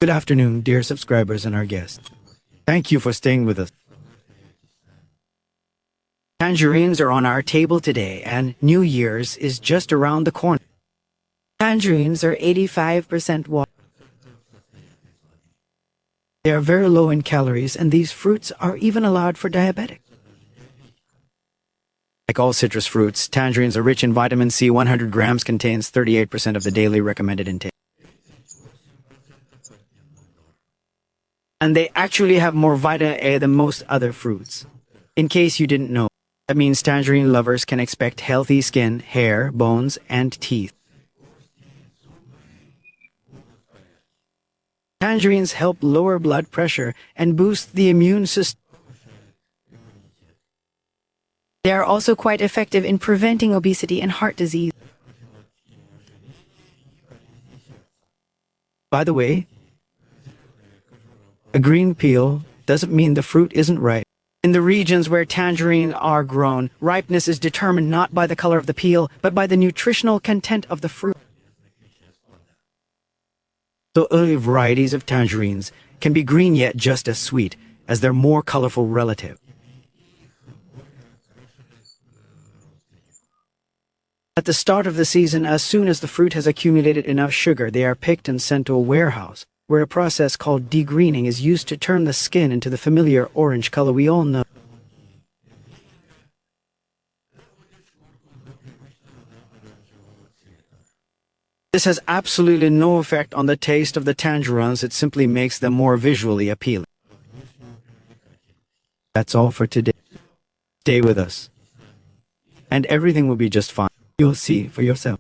Good afternoon, dear subscribers and our guests. Thank you for staying with us. Tangerines are on our table today, and New Year's is just around the corner. Tangerines are 85% water. They are very low in calories, and these fruits are even allowed for diabetics. Like all citrus fruits, tangerines are rich in vitamin C. 100 grams contains 38% of the daily recommended intake. And they actually have more vitamin A than most other fruits. In case you didn't know, that means tangerine lovers can expect healthy skin, hair, bones, and teeth. Tangerines help lower blood pressure and boost the immune system. They are also quite effective in preventing obesity and heart disease. By the way, a green peel doesn't mean the fruit isn't ripe. In the regions where tangerines are grown, ripeness is determined not by the color of the peel, but by the nutritional content of the fruit. So early varieties of tangerines can be green yet just as sweet as their more colorful relative. At the start of the season, as soon as the fruit has accumulated enough sugar, they are picked and sent to a warehouse, where a process called degreening is used to turn the skin into the familiar orange color we all know. This has absolutely no effect on the taste of the tangerines, it simply makes them more visually appealing. That's all for today. Stay with us, and everything will be just fine. You'll see for yourself.